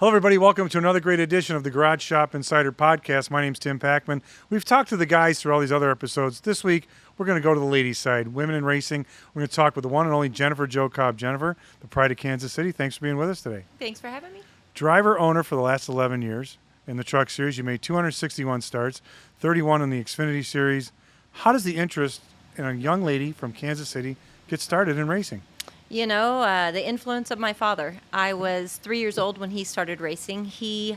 Hello, everybody. Welcome to another great edition of the Garage Shop Insider Podcast. My name's Tim Packman. We've talked to the guys through all these other episodes. This week, we're going to go to the ladies' side, women in racing. We're going to talk with the one and only Jennifer Jo Cobb. Jennifer, the pride of Kansas City. Thanks for being with us today. Thanks for having me. Driver-owner for the last 11 years in the truck series. You made 261 starts, 31 in the Xfinity series. How does the interest in a young lady from Kansas City get started in racing? You know, the influence of my father. I was 3 years old when he started racing. He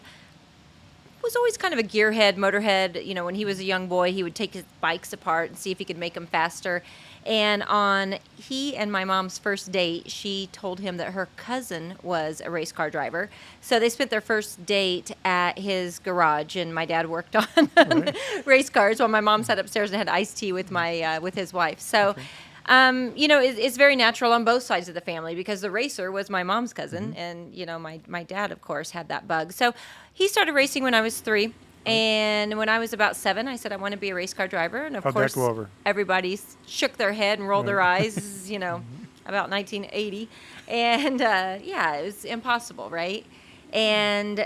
was always kind of a gearhead, motorhead. You know, when he was a young boy, he would take his bikes apart and see if he could make them faster. And on he and my mom's first date, she told him that her cousin was a race car driver. So they spent their first date at his garage, and my dad worked on race cars while my mom sat upstairs and had iced tea with with his wife. So. Okay. You know, it's very natural on both sides of the family because the racer was my mom's cousin, and, you know, my dad, of course, had that bug. So he started racing when I was 3, and when I was about 7, I said I want to be a race car driver, and of course, that go over? Everybody shook their head and rolled their eyes, you know, about 1980, and, yeah, it was impossible, right? And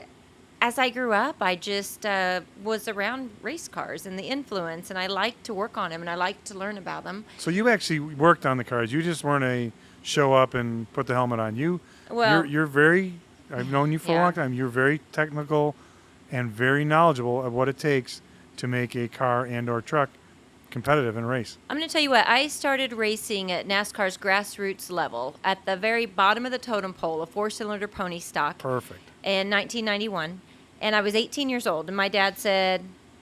as I grew up, I just was around race cars and the influence, and I liked to work on them, and I liked to learn about them. So you actually worked on the cars. You just weren't a show up and put the helmet on. You're very, I've known you for a long time. You're very technical and very knowledgeable of what it takes to make a car and or truck competitive in a race. I'm going to tell you what, I started racing at NASCAR's grassroots level at the very bottom of the totem pole, a 4-cylinder pony stock. Perfect. In 1991. And I was 18 years old, and my dad said,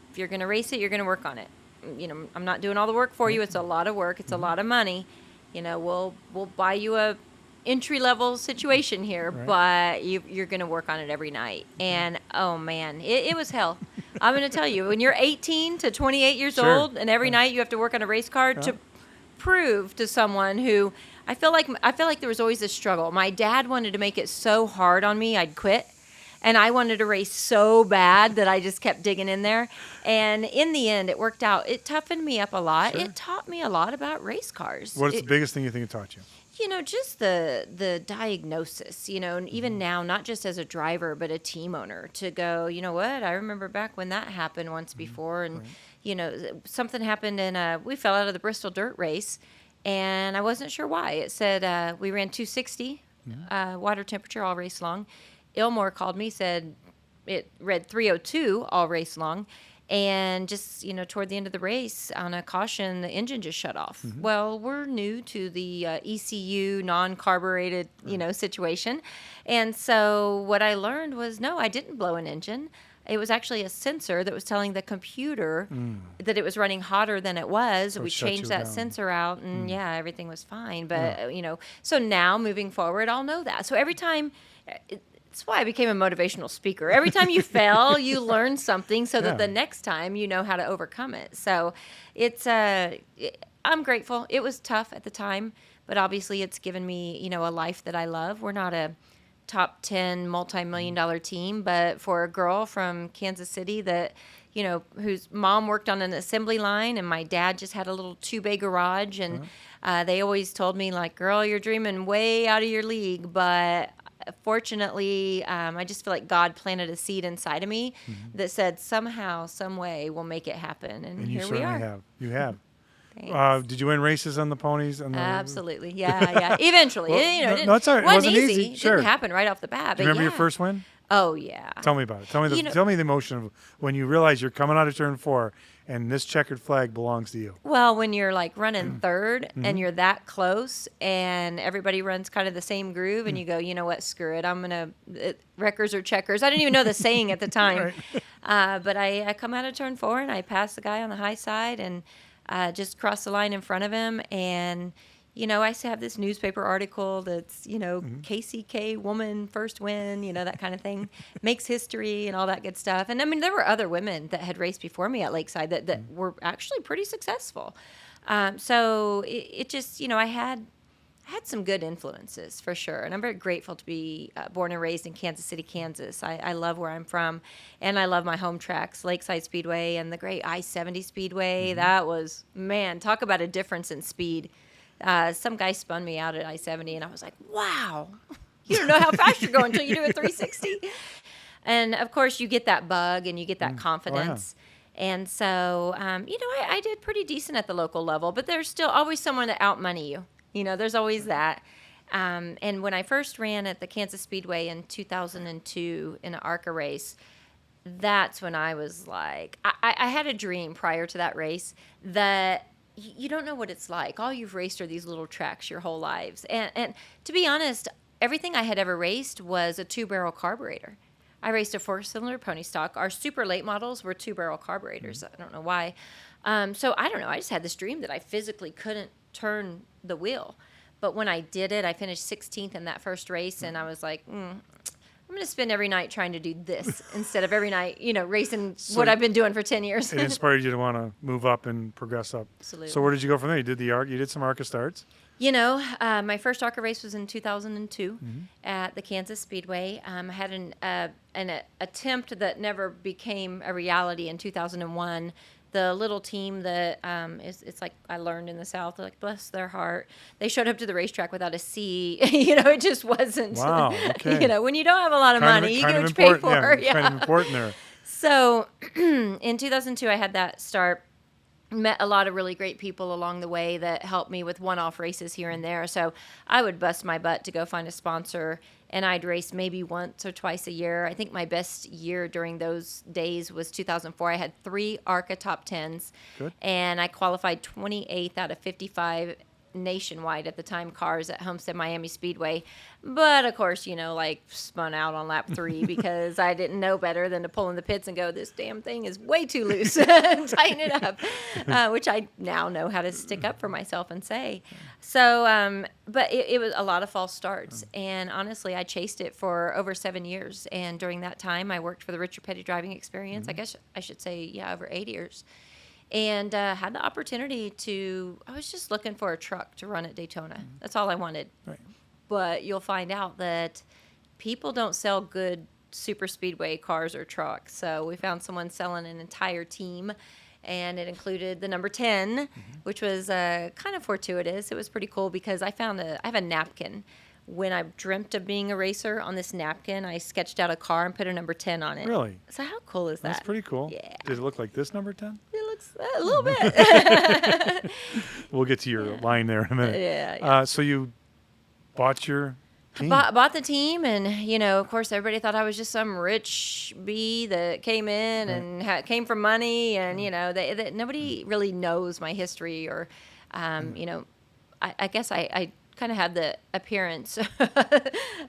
if you're going to race it, you're going to work on it. You know, I'm not doing all the work for you. It's a lot of work. It's a lot of money. You know, we'll buy you a entry-level situation here, but you're going to work on it every night. And, oh, man, it was hell. I'm going to tell you, when you're 18 to 28 years old, and every night you have to work on a race car to prove to someone who, I feel like there was always a struggle. My dad wanted to make it so hard on me, I'd quit. And I wanted to race so bad that I just kept digging in there. And in the end, it worked out. It toughened me up a lot. Sure. It taught me a lot about race cars. What's the biggest thing you think it taught you? You know, just the diagnosis, you know, and even now, not just as a driver, but a team owner, to go, you know what, I remember back when that happened once before. And, you know, something happened, and we fell out of the Bristol dirt race, and I wasn't sure why. It said we ran 260 water temperature all race long. Ilmore called me, said it read 302 all race long, and just, you know, toward the end of the race on a caution, the engine just shut off. Well, we're new to the ECU non-carbureted, you know, situation. And so what I learned was, no, I didn't blow an engine. It was actually a sensor that was telling the computer that it was running hotter than it was. So we changed that sensor out, and everything was fine. But, you know, so now moving forward, I'll know that. So every time... That's why I became a motivational speaker. Every time you fail, you learn something so that the next time you know how to overcome it. So it's I'm grateful. It was tough at the time, but obviously it's given me, you know, a life that I love. We're not a top 10 multi-million-dollar team, but for a girl from Kansas City that, you know, whose mom worked on an assembly line and my dad just had a little 2-bay garage, and they always told me, like, girl, you're dreaming way out of your league, but fortunately, I just feel like God planted a seed inside of me that said somehow, some way, we'll make it happen. And here we are. Have. You have. Did you win races on the ponies? Absolutely. Yeah. Eventually. Well, you know, no, it's all right. It wasn't easy. easy. Sure. It didn't happen right off the bat. Do you remember your first win? Oh, yeah. Tell me about it. Tell me the emotion of when you realize you're coming out of turn 4 and this checkered flag belongs to you. Well, when you're like running third and you're that close and everybody runs kind of the same groove and you go, you know what, screw it. I'm going to wreckers or checkers. I didn't even know the saying at the time. But I come out of turn 4 and I pass the guy on the high side and just cross the line in front of him. And, you know, I have this newspaper article that's, you know, KCK woman first win, you know, that kind of thing, makes history and all that good stuff. And I mean, there were other women that had raced before me at Lakeside that were actually pretty successful. So it just, you know, I had some good influences for sure. And I'm very grateful to be born and raised in Kansas City, Kansas. I love where I'm from, and I love my home tracks, Lakeside Speedway and the great I-70 Speedway. That was, man, talk about a difference in speed. Some guy spun me out at I-70, and I was like, wow, you don't know how fast you're going until you do a 360. And of course, you get that bug and you get that confidence. And so, I did pretty decent at the local level, but there's still always someone to outmoney you. There's always that. And when I first ran at the Kansas Speedway in 2002 in an ARCA race, that's when I was like, I had a dream prior to that race that you don't know what it's like. All you've raced are these little tracks your whole lives. And to be honest, everything I had ever raced was a 2-barrel carburetor. I raced a 4-cylinder pony stock. Our super late models were 2-barrel carburetors. I don't know why. So I don't know. I just had this dream that I physically couldn't turn the wheel. But when I did it, I finished 16th in that first race, and I was like, I'm going to spend every night trying to do this instead of every night, racing what I've been doing for 10 years. It inspired you to want to move up and progress up. Absolutely. So where did you go from there? You did you did some ARCA starts? My first ARCA race was in 2002 at the Kansas Speedway. I had an attempt that never became a reality in 2001. The little team that it's like I learned in the South, like bless their heart, they showed up to the racetrack without a C. It just wasn't. Wow. Okay. When you don't have a lot of money, you get what you pay for. Yeah, kind of important there. So in 2002, I had that start. Met a lot of really great people along the way that helped me with one-off races here and there. So I would bust my butt to go find a sponsor, and I'd race maybe once or twice a year. I think my best year during those days was 2004. I had 3 ARCA top 10s. Good. And I qualified 28th out of 55 nationwide at the time cars at Homestead Miami Speedway. But of course, spun out on lap 3 because I didn't know better than to pull in the pits and go, this damn thing is way too loose. Tighten it up, which I now know how to stick up for myself and say. So, but it was a lot of false starts. And honestly, I chased it for over 7 years. And during that time, I worked for the Richard Petty Driving Experience. I guess I should say, over 8 years. And had the opportunity I was just looking for a truck to run at Daytona. That's all I wanted. Right. But you'll find out that people don't sell good super speedway cars or trucks. So we found someone selling an entire team, and it included the number 10, which was kind of fortuitous. It was pretty cool because I have a napkin. When I dreamt of being a racer, on this napkin, I sketched out a car and put a number 10 on it. Really? So how cool is that? That's pretty cool. Yeah. Did it look like this number 10? It looks a little bit. We'll get to your line there in a minute. Yeah. So you bought your team? Bought the team, and, of course, everybody thought I was just some rich bee that came in and came from money, and, nobody really knows my history or, I guess I kind of have the appearance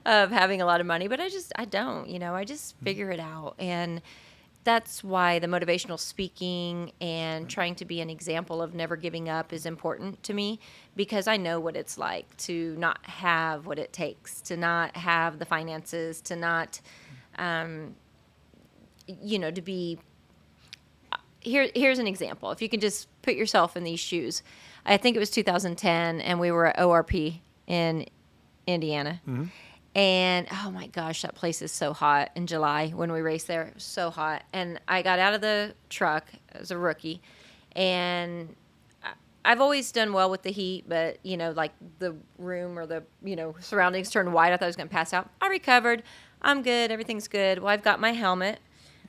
of having a lot of money, but I don't, I just figure it out. And that's why the motivational speaking and trying to be an example of never giving up is important to me, because I know what it's like to not have what it takes, to not have the finances, to not, to be, here's an example. If you can just put yourself in these shoes. I think it was 2010, and we were at ORP in Indiana. And, oh, my gosh, that place is so hot in July when we raced there. It was so hot. And I got out of the truck as a rookie, and I've always done well with the heat, but, like the room or the, surroundings turned white. I thought I was going to pass out. I recovered. I'm good. Everything's good. Well, I've got my helmet.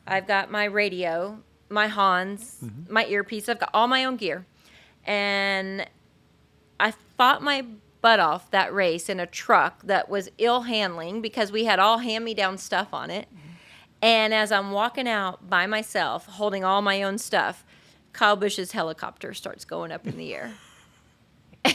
I've got my radio, my Hans, my earpiece. I've got all my own gear. And I fought my butt off that race in a truck that was ill handling because we had all hand-me-down stuff on it. And as I'm walking out by myself, holding all my own stuff, Kyle Busch's helicopter starts going up in the air.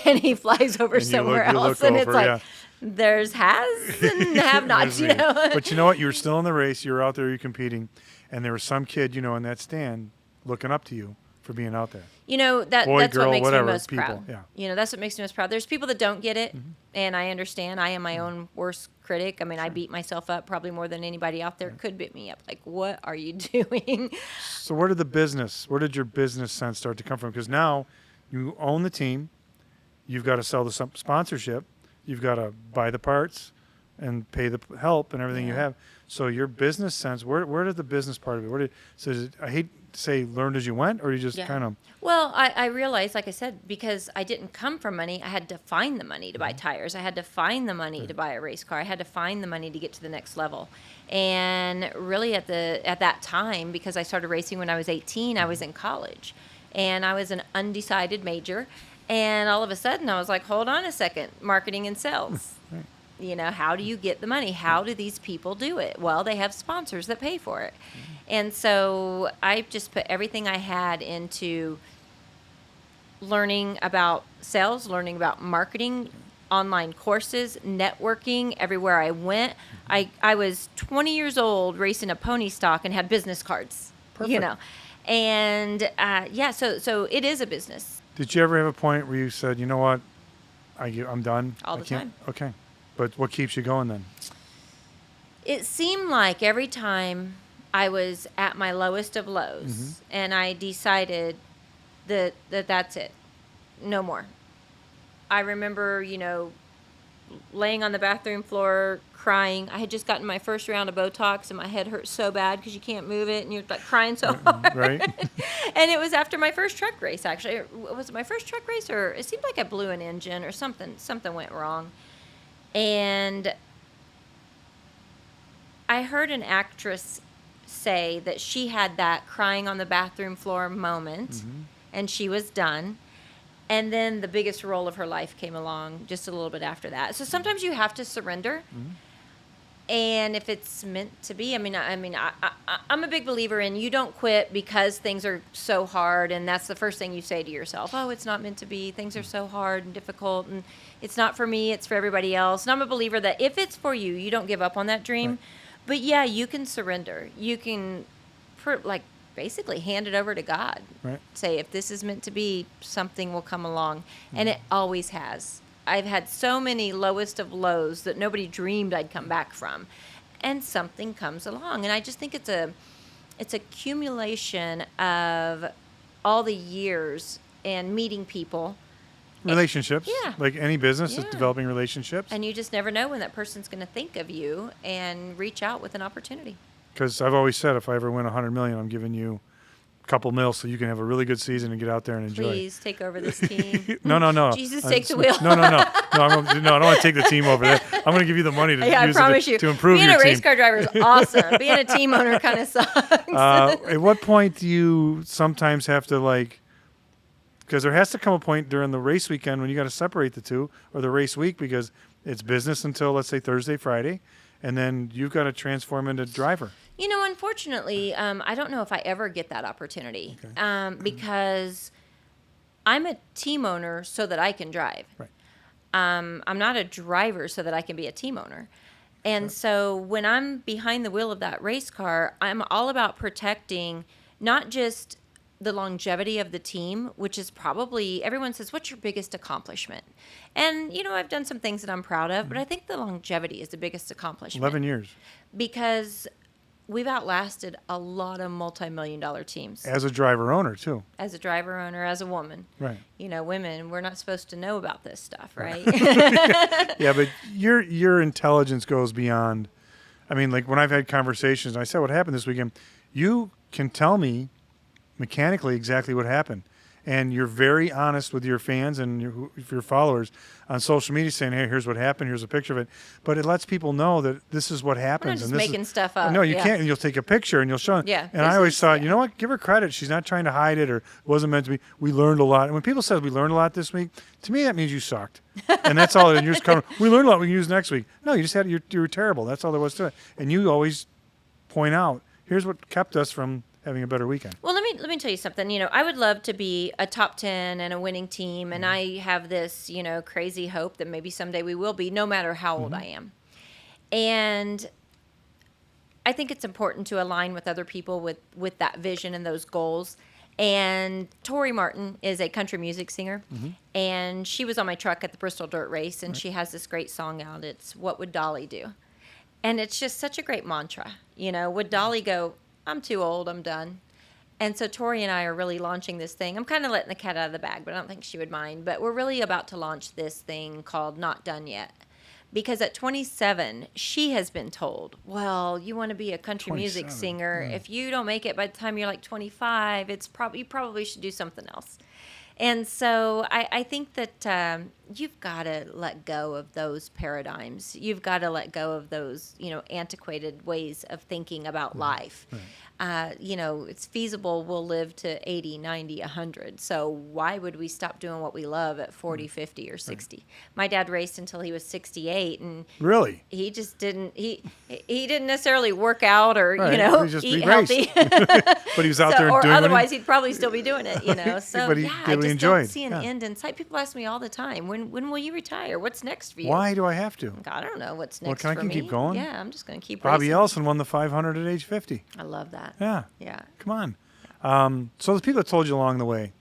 And he flies over somewhere else. And it's like, there's has and have-nots, But you know what? You were still in the race. You were out there. You're competing. And there was some kid, in that stand looking up to you for being out there. That's Boy, what girl, makes whatever, me most people, proud. yeah. That's what makes me most proud. There's people that don't get it, and I understand. I am my own worst critic. I mean, I beat myself up probably more than anybody out there could beat me up. Like, what are you doing? So where did your business sense start to come from? Because now you own the team. You've got to sell the sponsorship. You've got to buy the parts, and pay the help and everything you Yeah. have. So your business sense, where did the business part of it? I hate to say learned as you went, or you just Yeah. kind of. Well, I realized, like I said, because I didn't come from money, I had to find the money to buy tires. I had to find the money to buy a race car. I had to find the money to get to the next level. And really at that time, because I started racing when I was 18, I was in college. And I was an undecided major. And all of a sudden I was like, hold on a second, marketing and sales. Right. How do you get the money? How do these people do it? Well, they have sponsors that pay for it. And so I just put everything I had into learning about sales, learning about marketing, online courses, networking everywhere I went. I was 20 years old racing a pony stock and had business cards, Perfect. And so it is a business. Did you ever have a point where you said, you know what, I'm done? All the time. Okay. But what keeps you going then? It seemed like every time I was at my lowest of lows and I decided that's it. No more. I remember, laying on the bathroom floor crying. I had just gotten my first round of Botox and my head hurt so bad because you can't move it and you're like crying so hard. Right. And it was after my first truck race, actually. Was it my first truck race, or it seemed like I blew an engine or something? Something went wrong. And I heard an actress say that she had that crying on the bathroom floor moment and she was done. And then the biggest role of her life came along just a little bit after that. So sometimes you have to surrender. And if it's meant to be, I'm a big believer in you don't quit because things are so hard. And that's the first thing you say to yourself. Oh, it's not meant to be. Things are so hard and difficult. And it's not for me. It's for everybody else. And I'm a believer that if it's for you, you don't give up on that dream. Right. But yeah, you can surrender. You can basically hand it over to God. Right. Say, if this is meant to be, something will come along. And it always has. I've had so many lowest of lows that nobody dreamed I'd come back from. And something comes along. And I just think it's a accumulation of all the years and meeting people. Relationships. Yeah. Like any business is developing relationships. And you just never know when that person's going to think of you and reach out with an opportunity. Because I've always said, if I ever win $100 million, I'm giving you a couple mil so you can have a really good season and get out there and enjoy. Please take over this team. No. Jesus, take the wheel. No. I don't want to take the team over there. I'm going to give you the money to use to improve Being your team. Being a race car driver is awesome. Being a team owner kind of sucks. At what point do you sometimes have to because there has to come a point during the race weekend when you got to separate the two, or the race week, because it's business until, let's say, Thursday, Friday, and then you've got to transform into driver. Unfortunately, I don't know if I ever get that opportunity because I'm a team owner so that I can drive. Right. I'm not a driver so that I can be a team owner. And so when I'm behind the wheel of that race car, I'm all about protecting not just the longevity of the team, which is probably, everyone says, what's your biggest accomplishment? And, I've done some things that I'm proud of, but I think the longevity is the biggest accomplishment. 11 years. Because we've outlasted a lot of multi-million-dollar teams. As a driver owner, too. As a driver owner, as a woman. Right. Women, we're not supposed to know about this stuff, right? Yeah, but your intelligence goes beyond. When I've had conversations, and I said what happened this weekend, you can tell me mechanically exactly what happened. And you're very honest with your fans and your followers on social media, saying, hey, here's what happened, here's a picture of it. But it lets people know that this is what happens. We're not just making stuff up. No, you can't. And you'll take a picture and you'll show them. Yeah. And I always thought, you know what, give her credit. She's not trying to hide it or wasn't meant to be. We learned a lot. And when people say we learned a lot this week, to me that means you sucked. And that's all. And you're just coming, we learned a lot we can use next week. No, you just you were terrible. That's all there was to it. And you always point out, here's what kept us from having a better weekend. Well, let me tell you something. I would love to be a top 10 and a winning team, and I have this, crazy hope that maybe someday we will be, no matter how old I am. And I think it's important to align with other people with that vision and those goals. And Tori Martin is a country music singer, and she was on my truck at the Bristol Dirt Race, and she has this great song out. It's "What Would Dolly Do?" And it's just such a great mantra. Would Dolly go, I'm too old, I'm done? And so Tori and I are really launching this thing. I'm kind of letting the cat out of the bag, but I don't think she would mind. But we're really about to launch this thing called Not Done Yet. Because at 27, she has been told, well, you want to be a country music singer. If you don't make it by the time you're like 25, you probably should do something else. And so I think that you've got to let go of those paradigms. You've got to let go of those, antiquated ways of thinking about life. It's feasible we'll live to 80, 90, 100. So why would we stop doing what we love at 40, 50, or 60? My dad raced until he was 68, and really, he just didn't. He didn't necessarily work out or eat healthy. But he was out there or doing otherwise he'd probably still be doing it. So but he I just enjoyed. don't see an end in sight. People ask me all the time, when will you retire? What's next for you? Why do I have to? I don't know what's next I for can me. keep going. Yeah, I'm just going to keep Bobby racing. Ellison won the 500 at age 50. I love that. Yeah. Yeah. Come on. So the people that told you along the way,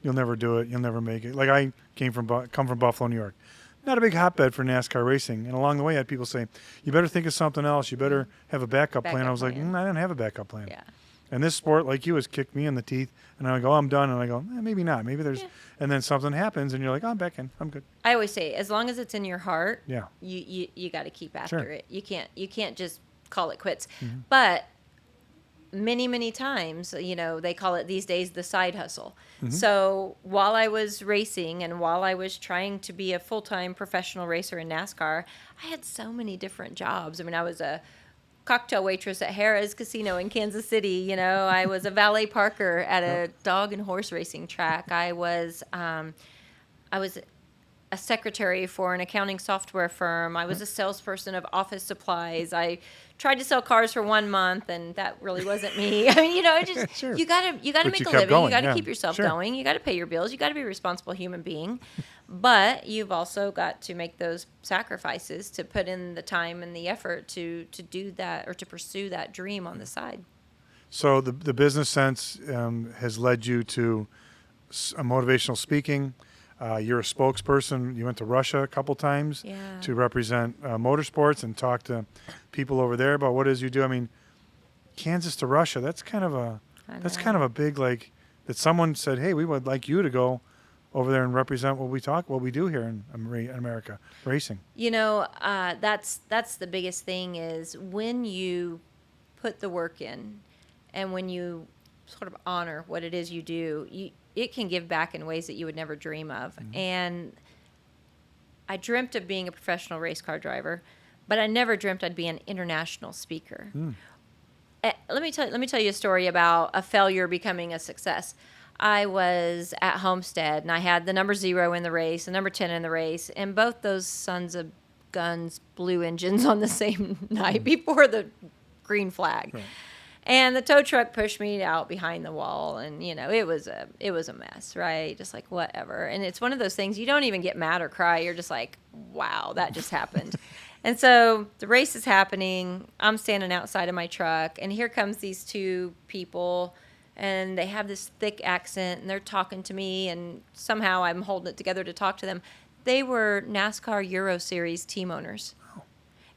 you'll never do it, you'll never make it. Like I come from Buffalo, New York. Not a big hotbed for NASCAR racing. And along the way I had people say, you better think of something else. You better have a backup plan. I was like, I don't have a backup plan. Yeah. And this sport, like you, has kicked me in the teeth. And I go, I'm done. And I go, maybe not. Maybe there's... Yeah. And then something happens and you're like, I'm back in. I'm good. I always say, as long as it's in your heart, yeah, you got to keep after sure. it. You can't just call it quits. Mm-hmm. But many, many times, they call it these days the side hustle. Mm-hmm. So while I was racing and while I was trying to be a full-time professional racer in NASCAR, I had so many different jobs. I mean, I was a cocktail waitress at Harrah's Casino in Kansas City. I was a valet parker at a dog and horse racing track. I was a secretary for an accounting software firm. I was a salesperson of office supplies. I tried to sell cars for 1 month, and that really wasn't me. I mean, sure. you gotta make a living. You gotta keep yourself going. You gotta pay your bills. You gotta be a responsible human being. But you've also got to make those sacrifices to put in the time and the effort to do that or to pursue that dream on the side. So the business sense has led you to motivational speaking. You're a spokesperson. You went to Russia a couple times to represent motorsports and talk to people over there about what it is you do. I mean, Kansas to Russia, that's kind of a big, like, that someone said, hey, we would like you to go over there and represent what we do here in America, racing. That's the biggest thing is when you put the work in and when you sort of honor what it is you do, it can give back in ways that you would never dream of. Mm-hmm. And I dreamt of being a professional race car driver, but I never dreamt I'd be an international speaker. Mm. Let me tell you a story about a failure becoming a success. I was at Homestead, and I had the number 0 in the race, the number 10 in the race, and both those sons of guns blew engines on the same night before the green flag. Right. And the tow truck pushed me out behind the wall, and it was a mess, right? Just like whatever. And it's one of those things you don't even get mad or cry. You're just like, wow, that just happened. And so the race is happening. I'm standing outside of my truck, and here comes these two people, and they have this thick accent, and they're talking to me, and somehow I'm holding it together to talk to them. They were NASCAR Euro Series team owners. Oh.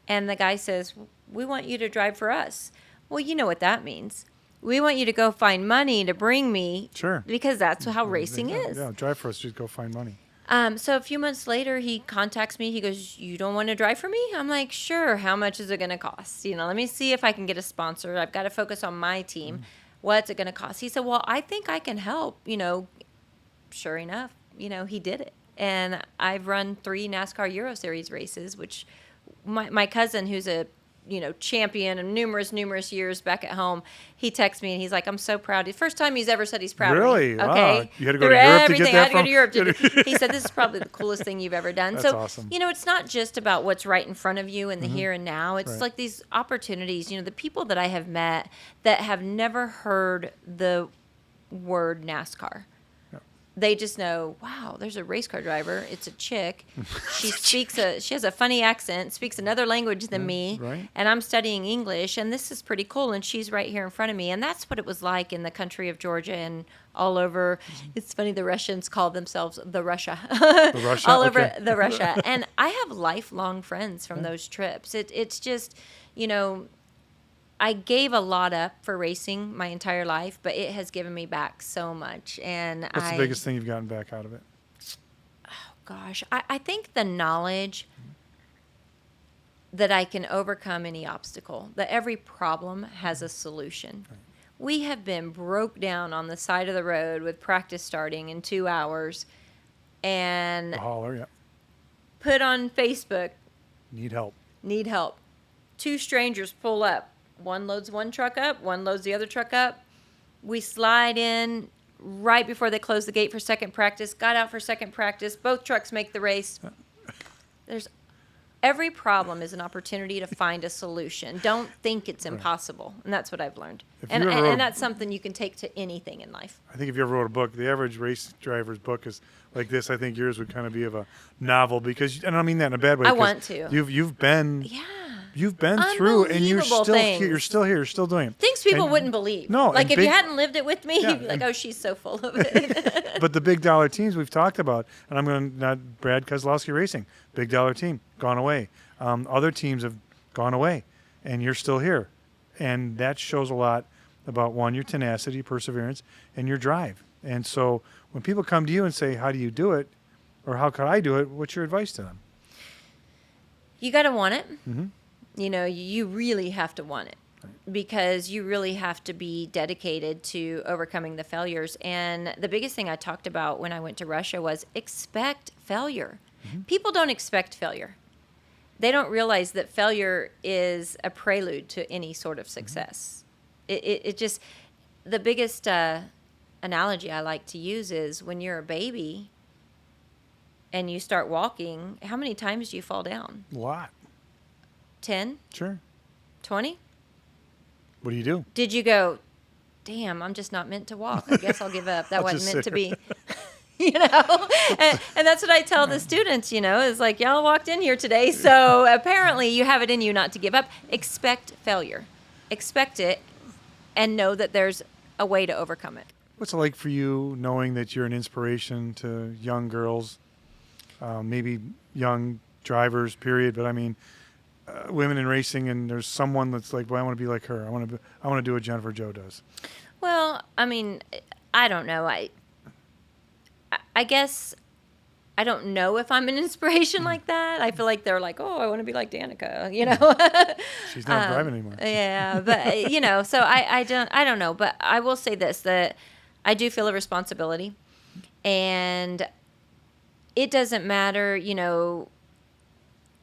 And the guy says, we want you to drive for us. Well, you know what that means. We want you to go find money to bring me. Sure. Because that's how racing is. Yeah, drive for us, just go find money. So a few months later, he contacts me. He goes, you don't want to drive for me? I'm like, sure. How much is it going to cost? Let me see if I can get a sponsor. I've got to focus on my team. Mm. What's it going to cost? He said, well, I think I can help. Sure enough, he did it. And I've run 3 NASCAR Euro Series races, which my cousin, who's a champion of numerous years back at home, he texts me and he's like, I'm so proud. The first time he's ever said he's proud really? of me. Okay. Wow. You had to go to Europe to get that I had to from? go to Europe. He said, this is probably the coolest thing you've ever done. That's awesome. It's not just about what's right in front of you in the here and now. It's like these opportunities, the people that I have met that have never heard the word NASCAR. They just know, wow, there's a race car driver. It's a chick. She has a funny accent, speaks another language than me, and I'm studying English, and this is pretty cool, and she's right here in front of me. And that's what it was like in the country of Georgia and all over. It's funny, the Russians call themselves the Russia. The Russia? All over the Russia. And I have lifelong friends from those trips. It's just, I gave a lot up for racing my entire life, but it has given me back so much. And what's the biggest thing you've gotten back out of it? Oh, gosh. I think the knowledge that I can overcome any obstacle, that every problem has a solution. Right. We have been broke down on the side of the road with practice starting in 2 hours and put on Facebook, need help. 2 strangers pull up. One loads one truck up, one loads the other truck up. We slide in right before they close the gate for second practice, got out for second practice. Both trucks make the race. Every problem is an opportunity to find a solution. Don't think it's impossible. And that's what I've learned. And that's something you can take to anything in life. I think if you ever wrote a book, the average race driver's book is like this. I think yours would kind of be of a novel because, and I don't mean that in a bad way. I want to. You've been through, and you're still here. You're still here. You're still doing it. Things people wouldn't believe. No, like if you hadn't lived it with me, you'd be like, "Oh, she's so full of it." But the big dollar teams we've talked about, and I'm going to not Brad Keselowski Racing, big dollar team, gone away. Other teams have gone away, and you're still here, and that shows a lot about your tenacity, perseverance, and your drive. And so when people come to you and say, "How do you do it?" or "How could I do it?" what's your advice to them? You got to want it. Mm-hmm. You really have to want it because you really have to be dedicated to overcoming the failures. And the biggest thing I talked about when I went to Russia was expect failure. Mm-hmm. People don't expect failure. They don't realize that failure is a prelude to any sort of success. Mm-hmm. It just, the biggest analogy I like to use is when you're a baby and you start walking, how many times do you fall down? A lot. 10? Sure. 20? What do you do? Did you go, damn, I'm just not meant to walk. I guess I'll give up. That wasn't meant to be. And that's what I tell the students, is like, y'all walked in here today, so apparently you have it in you not to give up. Expect failure. Expect it and know that there's a way to overcome it. What's it like for you knowing that you're an inspiration to young girls, maybe young drivers, period, but I mean, women in racing, and there's someone that's like, well, I want to be like her. I want to do what Jennifer Jo does. Well, I mean, I don't know. I guess I don't know if I'm an inspiration like that. I feel like they're like, oh, I want to be like Danica, She's not driving anymore. Yeah, but so I don't know. But I will say this, that I do feel a responsibility, and it doesn't matter,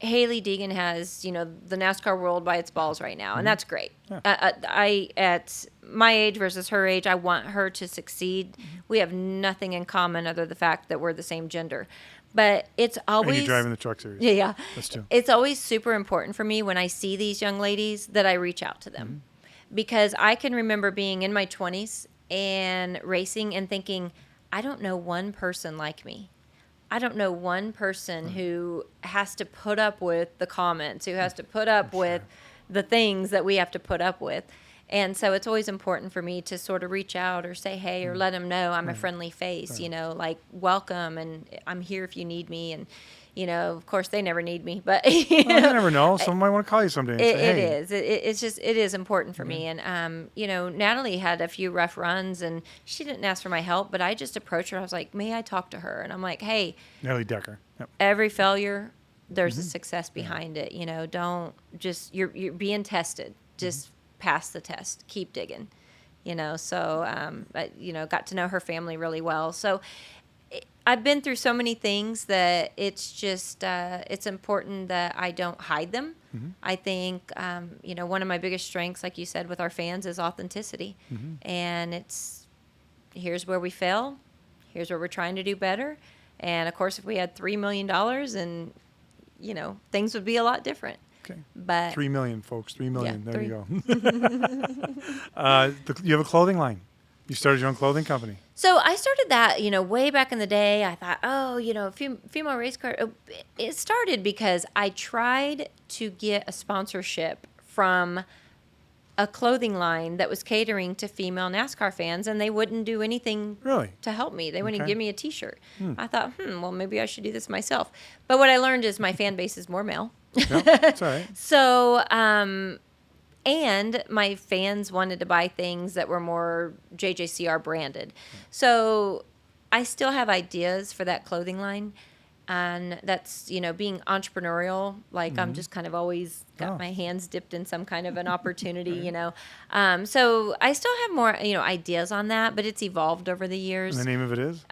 Haley Deegan has, the NASCAR world by its balls right now, and that's great. Yeah. I, at my age versus her age, I want her to succeed. Mm-hmm. We have nothing in common other than the fact that we're the same gender. But it's always... And you're driving the truck series. Yeah. That's true. It's always super important for me when I see these young ladies that I reach out to them. Mm-hmm. Because I can remember being in my 20s and racing and thinking, I don't know one person like me. I don't know one person who has to put up with the comments, who has to put up with the things that we have to put up with. And so it's always important for me to sort of reach out or say, hey, or let them know I'm a friendly face, like welcome, and I'm here if you need me. And, of course they never need me, but you never know. Someone might want to call you someday. It is important for me. And, Natalie had a few rough runs and she didn't ask for my help, but I just approached her. I was like, may I talk to her? And I'm like, hey, Natalie Decker. Yep. Every failure, there's a success behind it. Don't just, you're being tested. Just pass the test, keep digging, so, got to know her family really well. So I've been through so many things that it's just, it's important that I don't hide them. Mm-hmm. I think, one of my biggest strengths, like you said, with our fans is authenticity. Mm-hmm. And here's where we fail. Here's where we're trying to do better. And of course, if we had $3 million and, things would be a lot different. Okay. But 3 million, folks. 3 million. Yeah, there you go. You have a clothing line. You started your own clothing company. So I started that, way back in the day. I thought, female race car. It started because I tried to get a sponsorship from a clothing line that was catering to female NASCAR fans, and they wouldn't do anything to help me. They wouldn't give me a T-shirt. I thought, well, maybe I should do this myself. But what I learned is my fan base is more male. Yeah, that's all right. So, and my fans wanted to buy things that were more JJCR branded. So I still have ideas for that clothing line. And that's, being entrepreneurial. Like I'm just kind of always got my hands dipped in some kind of an opportunity, So I still have more, ideas on that, but it's evolved over the years. And the name of it is?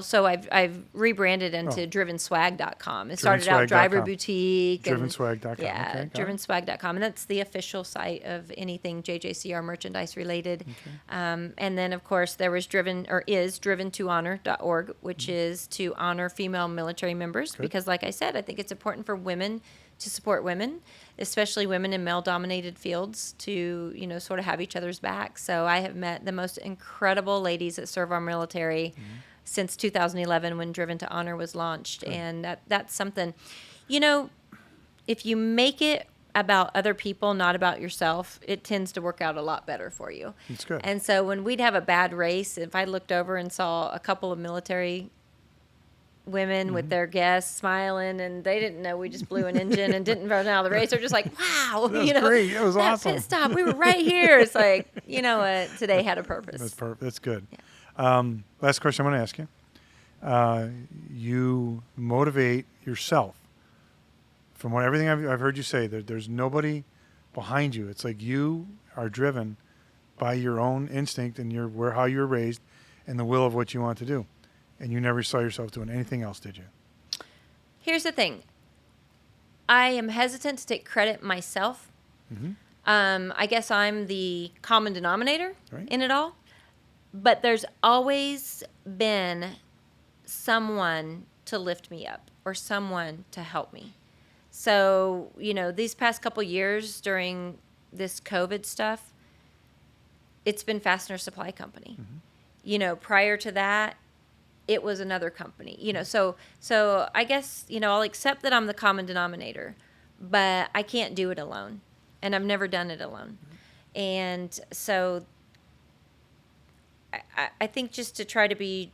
So I've rebranded into drivenswag.com. It started out Driver Boutique. Drivenswag.com. Yeah, okay, drivenswag.com. And that's the official site of anything JJCR merchandise related. Okay. And then, of course, there was driventohonor.org, which is to honor female military members. Good. Because, like I said, I think it's important for women to support women, especially women in male-dominated fields, to, sort of have each other's back. So I have met the most incredible ladies that serve our military since 2011 when Driven to Honor was launched. Good. And that's something, if you make it about other people, not about yourself, it tends to work out a lot better for you. That's good. And so when we'd have a bad race, if I looked over and saw a couple of military women with their guests smiling, and they didn't know we just blew an engine and didn't run out of the race, they're just like, wow, That was great. It was that awesome. pit stop, we were right here. It's like, you know what, today had a purpose. That's perfect. That's good. Yeah. Last question I'm going to ask you. You motivate yourself. From everything I've heard you say, there's nobody behind you. It's like you are driven by your own instinct and how you were raised and the will of what you want to do. And you never saw yourself doing anything else, did you? Here's the thing. I am hesitant to take credit myself. Mm-hmm. I guess I'm the common denominator Right. in it all. But there's always been someone to lift me up or someone to help me. So, these past couple years during this COVID stuff, it's been Fastener Supply Company. Mm-hmm. Prior to that, it was another company. So I guess, I'll accept that I'm the common denominator, but I can't do it alone. And I've never done it alone. Mm-hmm. And so I think just to try to be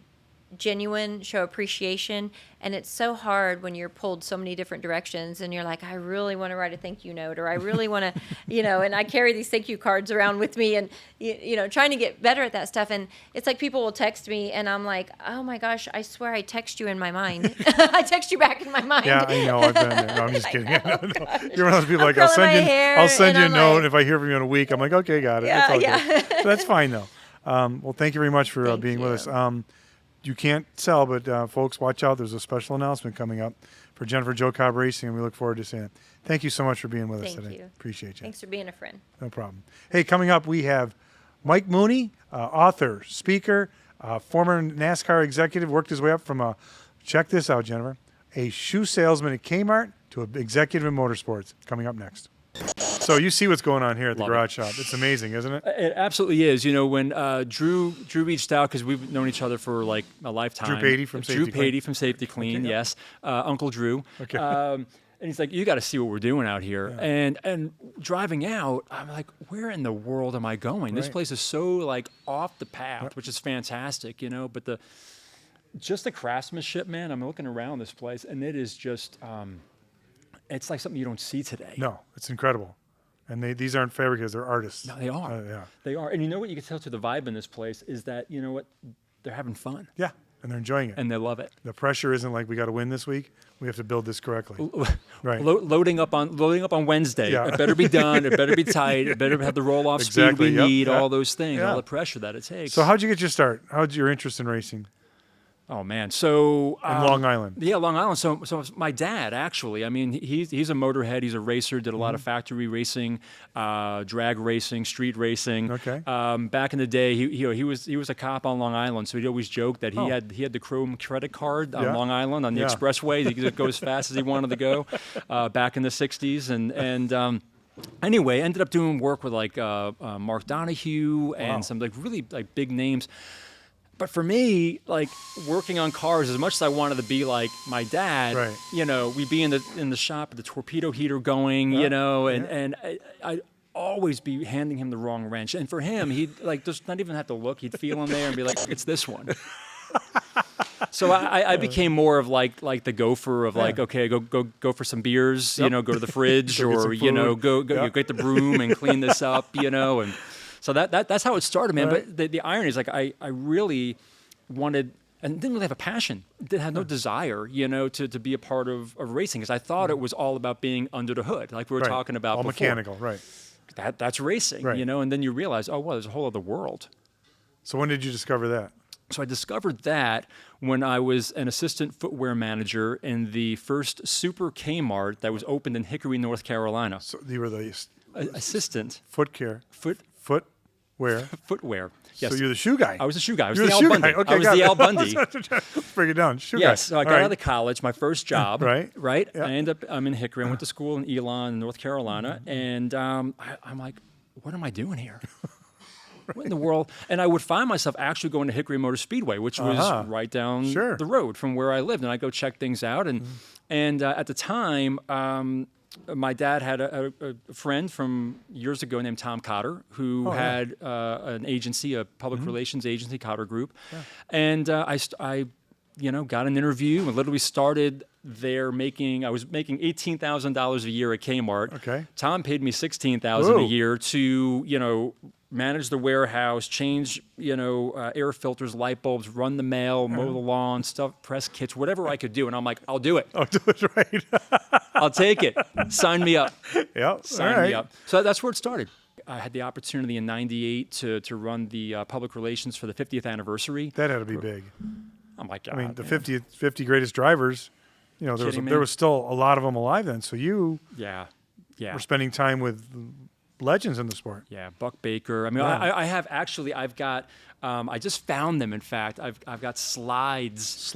genuine, show appreciation, and it's so hard when you're pulled so many different directions and you're like, I really want to write a thank you note, or I really want to, and I carry these thank you cards around with me, and trying to get better at that stuff. And it's like people will text me and I'm like, oh my gosh, I swear I text you in my mind. I text you back in my mind. Yeah, I know. I've been there. No, I'm just kidding. No, You're one of those people I'm like, I'll send you a note. Like, If I hear from you in a week, I'm like, okay, got it. Yeah, That's all yeah. good. So that's fine though. Well, thank you very much for being with us. You can't tell, but folks, watch out. There's a special announcement coming up for Jennifer Jo Cobb Racing, and we look forward to seeing it. Thank you so much for being with us today. Thank you. Appreciate you. Thanks for being a friend. No problem. Hey, coming up, we have Mike Mooney, author, speaker, former NASCAR executive, worked his way up from check this out, Jennifer, a shoe salesman at Kmart to an executive in motorsports. Coming up next. So you see what's going on here at the garage shop. It's amazing, isn't it? It absolutely is. When Drew reached out, because we've known each other for like a lifetime. Drew Patey from Safety Clean. Okay. Yes. Uncle Drew. Okay. And he's like, you got to see what we're doing out here. Yeah. And driving out, I'm like, where in the world am I going? This place is so like off the path, which is fantastic, But just the craftsmanship, man. I'm looking around this place, and it is just, it's like something you don't see today. No, it's incredible. And these aren't fabricators, they're artists. No, they are. Yeah. They are. And you know what you can tell to the vibe in this place is that, they're having fun. Yeah, and they're enjoying it. And they love it. The pressure isn't like we got to win this week. We have to build this correctly. Right. Loading up on Wednesday. Yeah. It better be done. It better be tight. It better have the roll-off speed we need, all those things, all the pressure that it takes. So how'd you get your start? How'd your interest in racing? Oh man, so in Long Island. Yeah, Long Island. So my dad actually. I mean, he's a motorhead. He's a racer. Did a lot of factory racing, drag racing, street racing. Okay. Back in the day, he was a cop on Long Island. So he'd always joke that he had the chrome credit card on Long Island on the expressway. He could go as fast as he wanted to go. Back in the '60s, and anyway, ended up doing work with like Mark Donahue and some like really like big names. But for me, like working on cars, as much as I wanted to be like my dad, we'd be in the shop with the torpedo heater going, and I'd always be handing him the wrong wrench. And for him, he'd like just not even have to look; he'd feel in there and be like, "It's this one." So I became more of like the gopher of like, okay, go for some beers, go to the fridge, or go get the broom and clean this up, and. So that's how it started, man. But the irony is, like, I really wanted and didn't really have a passion. Had no desire, to be a part of racing, because I thought it was all about being under the hood, like we were talking about all before. Mechanical, right? That's racing, right. And then you realize, oh, well, there's a whole other world. So when did you discover that? So I discovered that when I was an assistant footwear manager in the first Super Kmart that was opened in Hickory, North Carolina. So you were the assistant footwear. Yes. So you're the shoe guy. I was the shoe guy. I was the Al shoe Bundy. Guy. Okay, I was the Al Bundy. Let's break it down. Shoe yes. guy. So I got out of college, my first job. Right. Yep. I'm in Hickory. I went to school in Elon, North Carolina. And I'm like, what am I doing here? What in the world? And I would find myself actually going to Hickory Motor Speedway, which was right down the road from where I lived. And I go check things out. And at the time, my dad had a friend from years ago named Tom Cotter, who had an agency, a public relations agency, Cotter Group. Yeah. And I got an interview and literally started there I was making $18,000 a year at Kmart. Okay. Tom paid me $16,000 a year to, manage the warehouse, change, air filters, light bulbs, run the mail, mow the lawn, stuff, press kits, whatever I could do. And I'm like, I'll do it. I'll do it, right. I'll take it. Sign me up. Yeah. Sign me up. So that's where it started. I had the opportunity in '98 to run the public relations for the 50th anniversary. That had to be big. Oh my God. I mean, the 50 greatest drivers, there was still a lot of them alive then. So you were spending time with legends in the sport. Yeah, Buck Baker. I mean, I've got, I just found them. In fact, I've got slides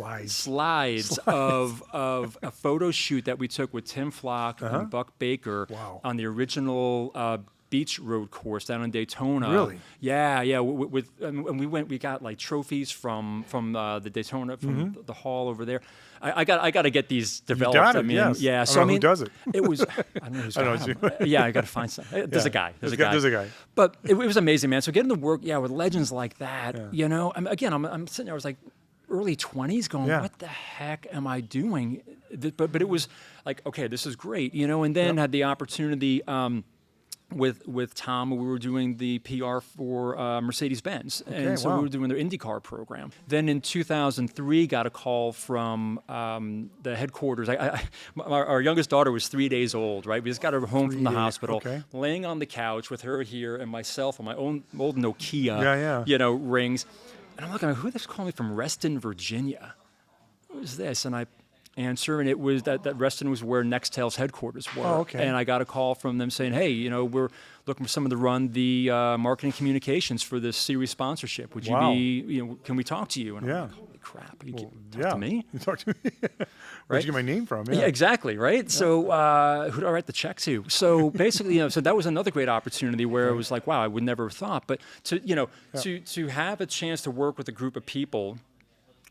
of a photo shoot that we took with Tim Flock and Buck Baker on the original beach road course down in Daytona. Really? Yeah. And we got like trophies from the Daytona, from the hall over there. I got to get these developed. You got it, yes. Yeah. So who does it? It was, I don't know who's got them. Yeah, I got to find some. There's a guy. There's a guy. But it was amazing, man. So getting to work, with legends like that, I'm sitting there, I was like early 20s going, what the heck am I doing? But it was like, okay, this is great, and then had the opportunity, with Tom, we were doing the PR for Mercedes-Benz. Okay, and so we were doing their IndyCar program. Then in 2003, got a call from the headquarters. Our youngest daughter was 3 days old, right? We just got her home from the hospital, laying on the couch with her here and myself on my own old Nokia, rings. And I'm looking, who this calling me from Reston, Virginia? What is this? And I answer, and it was that Reston was where Nextel's headquarters were. Oh, okay. And I got a call from them saying, hey, we're looking for someone to run the marketing communications for this series sponsorship. Would you be, can we talk to you? And I'm like, holy crap, you talk to me? You talk to me? Right? Where'd you get my name from? Yeah, exactly, right? Yeah. So who do I write the check to? So basically, so that was another great opportunity where it was like, wow, I would never have thought. But to have a chance to work with a group of people,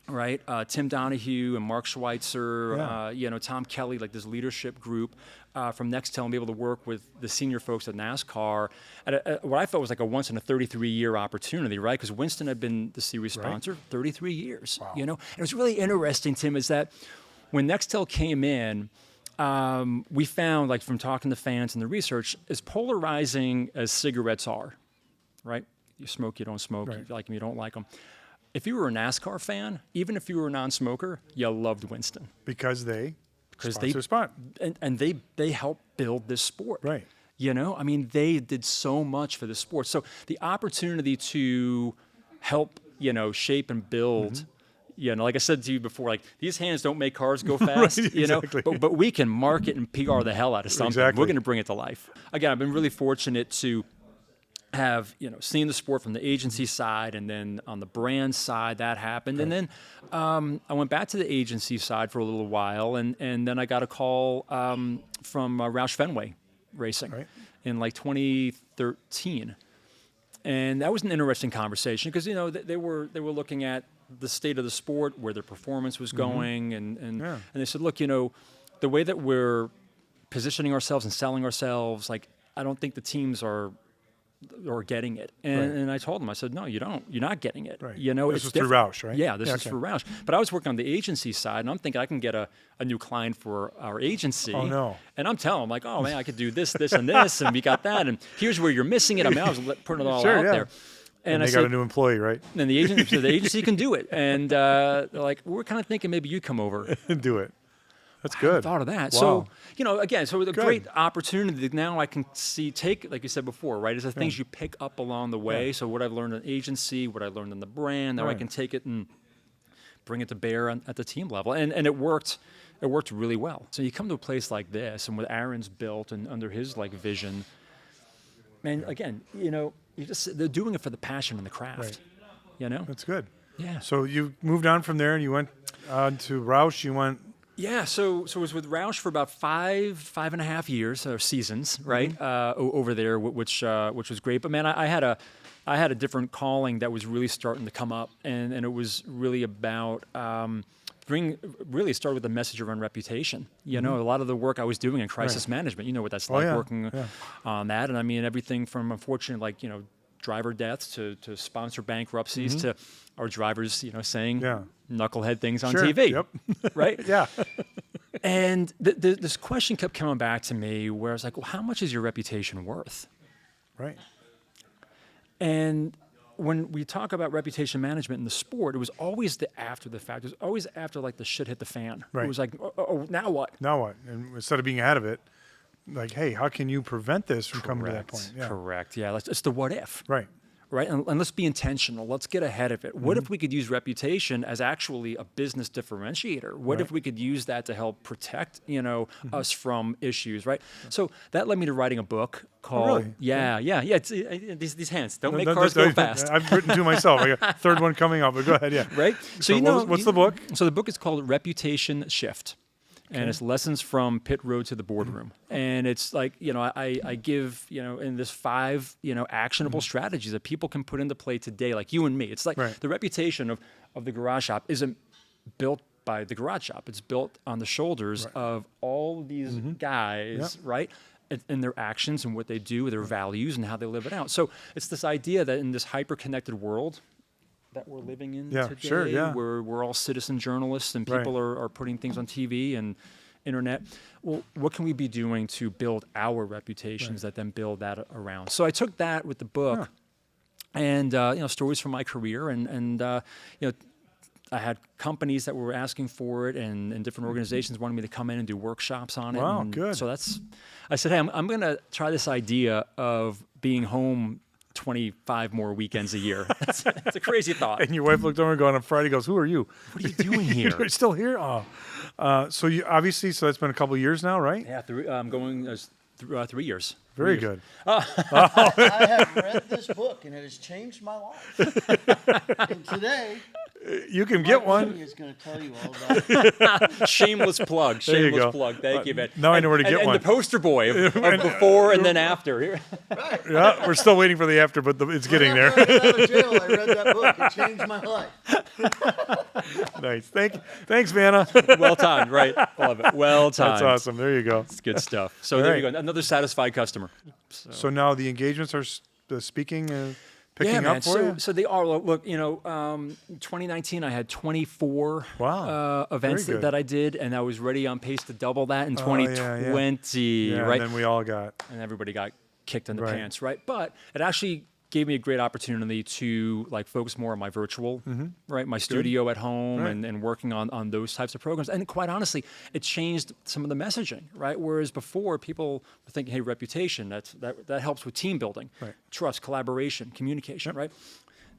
right, Tim Donahue and Mark Schweitzer, Tom Kelly, like this leadership group from Nextel, and be able to work with the senior folks at NASCAR at what I felt was like a once in a 33-year opportunity, right? Because Winston had been the series sponsor 33 years, And it was really interesting, Tim, is that when Nextel came in, we found, like from talking to fans and the research, as polarizing as cigarettes are, right? You smoke, you don't smoke, you like them, you don't like them. If you were a NASCAR fan, even if you were a non-smoker, you loved Winston. Because they spot. And they helped build this sport. Right. I mean, they did so much for the sport. So the opportunity to help, shape and build, like I said to you before, like these hands don't make cars go fast, exactly. but we can market and PR the hell out of something. Exactly. We're going to bring it to life. Again, I've been really fortunate to have seen the sport from the agency side, and then on the brand side that happened, and then I went back to the agency side for a little while, and then I got a call from Roush-Fenway Racing in like 2013, and that was an interesting conversation because they were looking at the state of the sport, where their performance was going, and they said, look, the way that we're positioning ourselves and selling ourselves, like I don't think the teams are getting it. And I told them, I said, no, you don't. You're not getting it. Right. This was through Roush, right? Yeah, this is through Roush. But I was working on the agency side, and I'm thinking I can get a new client for our agency. Oh, no. And I'm telling them, like, oh, man, I could do this, this, and this, and we got that, and here's where you're missing it. I mean, I was putting it all out there. And they got a new employee, right? And the agency can do it. And they're like, we're kind of thinking maybe you come over and do it. That's I good. hadn't thought of that. Wow. So, again, so a great opportunity that now I can take, like you said before, right, is the things you pick up along the way. Yeah. So what I've learned in agency, what I learned in the brand, now I can take it and bring it to bear at the team level. And it worked. It worked really well. So you come to a place like this, and what Aaron's built and under his vision, man, again, they're doing it for the passion and the craft. Right. That's good. Yeah. So you moved on from there, and you went on to Roush. You went. Yeah, so I was with Roush for about 5.5 years, or seasons, right, over there, which was great. But man, I had a different calling that was really starting to come up, and it was really about really started with the message around reputation. A lot of the work I was doing in crisis management, you know what that's working on that, and I mean everything from unfortunate driver deaths to sponsor bankruptcies to our drivers, saying knucklehead things on TV, right? Yeah. And this question kept coming back to me where I was like, well, how much is your reputation worth? Right. And when we talk about reputation management in the sport, it was always after the fact. It was always after the shit hit the fan. Right. It was like, oh, now what? Now what? And instead of being ahead of it, like, hey, how can you prevent this from coming to that point? Yeah. Correct. Yeah. It's the what if. Right. Right. And let's be intentional. Let's get ahead of it. What if we could use reputation as actually a business differentiator? What if we could use that to help protect, us from issues? Right. So that led me to writing a book called, It's, these hands don't make cars go fast. I've written two myself. I got a third one coming up, but go ahead. Yeah. Right. So what's the book? So the book is called Reputation Shift. And it's lessons from pit road to the boardroom. And it's like, I give, in this 5, actionable strategies that people can put into play today, like you and me. It's like the reputation of the garage shop isn't built by the garage shop. It's built on the shoulders of all these guys, right? And their actions and what they do, their values and how they live it out. So it's this idea that in this hyper-connected world that we're living in today, where we're all citizen journalists and people are putting things on TV and internet. Well, what can we be doing to build our reputations that then build that around? So I took that with the book and, stories from my career and I had companies that were asking for it and different organizations wanted me to come in and do workshops on it. Wow, and good. So I said, hey, I'm going to try this idea of being home 25 more weekends a year. It's a crazy thought. And your wife looked over and on Friday goes, who are you? What are you doing here? You're still here? Oh. So you obviously, that's been a couple of years now, right? Yeah, I'm going 3 years. Very good. I have read this book, and it has changed my life. And today, you can get one. Mike Mooney is going to tell you all about it. Shameless plug. Shameless plug. Thank you, man. Now I know where to get one. And the poster boy of before and then after. Right. Yeah, we're still waiting for the after, but it's getting there. When I got out of jail, I read that book. It changed my life. Nice. Thanks, Vanna. Well timed, right? Love it. Well timed. That's awesome. There you go. It's good stuff. So there you go. Another satisfied customer. So now the engagements are speaking picking up for you? So they are. Look, 2019 I had 24 events that I did, and I was ready on pace to double that in 2020. Right, and then we all got, and everybody got kicked in the pants, right? But it actually gave me a great opportunity to focus more on my virtual, my studio at home and working on those types of programs. And quite honestly, it changed some of the messaging, right? Whereas before people were thinking, hey, reputation, that helps with team building, trust, collaboration, communication, right?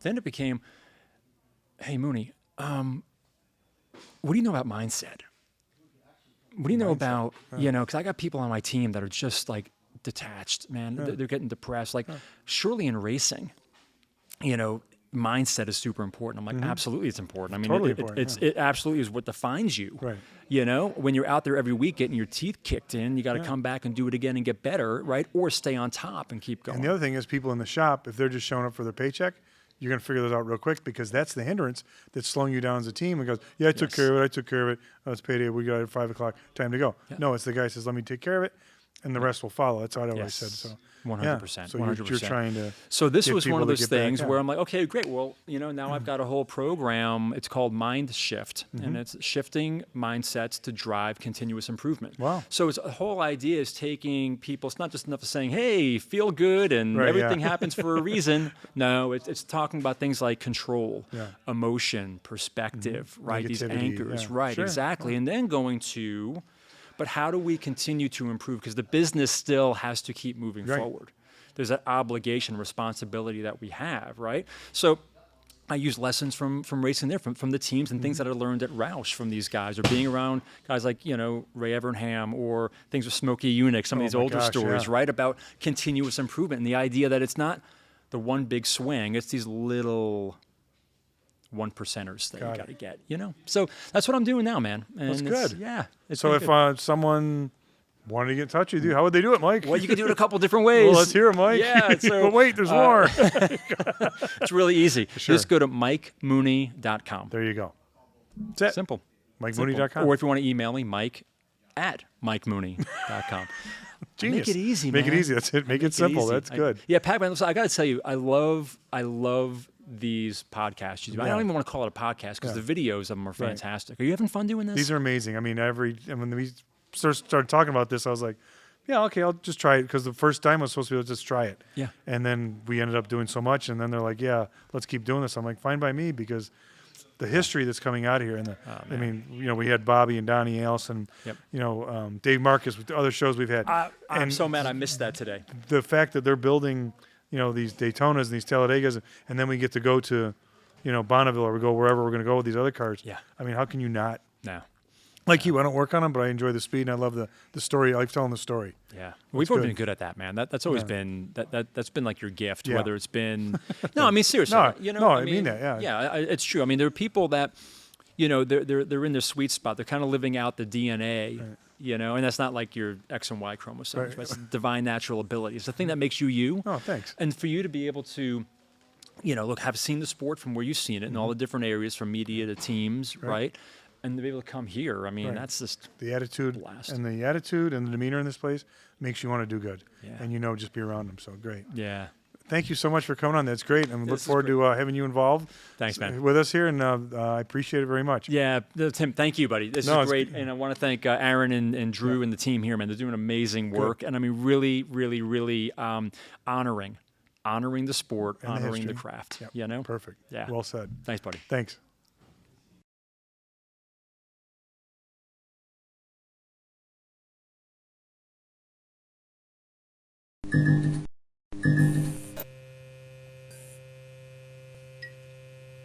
Then it became, hey, Mooney, what do you know about mindset? What do you know about, because I got people on my team that are just detached, man. They're getting depressed. Surely in racing, mindset is super important. I'm like, absolutely, it's important. I mean, totally it absolutely is what defines you. Right. When you're out there every week getting your teeth kicked in, you got to come back and do it again and get better, right? Or stay on top and keep going. And the other thing is, people in the shop, if they're just showing up for their paycheck, you're going to figure this out real quick, because that's the hindrance that's slowing you down as a team. And goes, I took care of it. Oh, it's payday. We got it at 5 o'clock. Time to go. Yeah. No, it's the guy who says, let me take care of it. and the rest will follow. That's what I always Yes. said. So 100%. So 100%. you're trying to. So this get was one people of to those get back, things yeah. where I'm like, okay, great. Well, now I've got a whole program. It's called Mind Shift, Mm-hmm. and it's shifting mindsets to drive continuous improvement. Wow. So it's the whole idea is taking people. It's not just enough of saying, hey, feel good and Right, everything yeah. happens for a reason. No, it's talking about things like control, Yeah. emotion, perspective, right? These Negativity, anchors, yeah. right? Sure, Exactly. And then going to, but how do we continue to improve? Because the business still has to keep moving Right. forward. There's that obligation, responsibility that we have, right? So I use lessons from racing there, from the teams and things that I learned at Roush from these guys, or being around guys like, Ray Evernham, or things with Smokey Unick, some of these my older gosh, stories, yeah. right? About continuous improvement and the idea that it's not the one big swing, it's these little 1%ers that you Got got to it. get, So that's what I'm doing now, man. And That's good. Yeah. It's So been if good. someone wanted to get in touch with you, how would they do it, Mike? Well, you can do it a couple different ways. Well, let's hear it, Mike. Yeah, so but wait, there's more. it's really easy. Sure. Just go to MikeMooney.com. There you go. That's it. Simple. MikeMooney.com. Or if you want to email me, Mike@MikeMooney.com. Genius. Make it easy, Make man. it easy. That's it. Make it simple. easy. That's good. Yeah, Pac-Man, so I got to tell you, I love these podcasts you do. I Yeah. don't even want to call it a podcast because the videos of them are fantastic. Are you having fun doing this? These are amazing. I mean, when we started talking about this, I was like, yeah, okay, I'll just try it, because the first time I was supposed to be able to just try it. Yeah. And then we ended up doing so much, and then they're like, yeah, let's keep doing this. I'm like, fine by me, because the history that's coming out of here, and I mean, we had Bobby and Donnie Allison, Yep. Dave Marcus with the other shows we've had. I'm and so mad I missed that today. the fact that they're building, these Daytonas and these Talladegas, and then we get to go to, Bonneville, or we go wherever we're going to go with these other cars. Yeah. I mean, how can you not? No. Like you, I don't work on them, but I enjoy the speed, and I love the story. I like telling the story. Yeah, we've always good. been good at that, man. That's always been that's been like your gift. Yeah. Whether it's been no, I mean seriously, No, I mean mean that, yeah. yeah, it's true. I mean, there are people that they're in their sweet spot. They're kind of living out the DNA, and that's not like your X and Y chromosomes. Right. That's divine natural ability. It's the thing that makes you you. Oh, thanks. And for you to be able to, have seen the sport from where you've seen it in all the different areas, from media to teams, right? And to be able to come here, I mean, Right. that's just The attitude blast. and the demeanor in this place makes you want to do good, Yeah. and just be around them. So great. yeah. Thank you so much for coming on. That's great, and we look This is forward to having you involved. Thanks, man. With us here, and I appreciate it very much. Yeah, Tim, thank you, buddy. This No, is it's great. good. And I want to thank Aaron and Drew and the team here, man. They're doing amazing work. And I mean, really, really, really honoring the sport, And the honoring the history. craft. Yep. Perfect. Perfect. Yeah. Well said. Thanks, buddy. Thanks.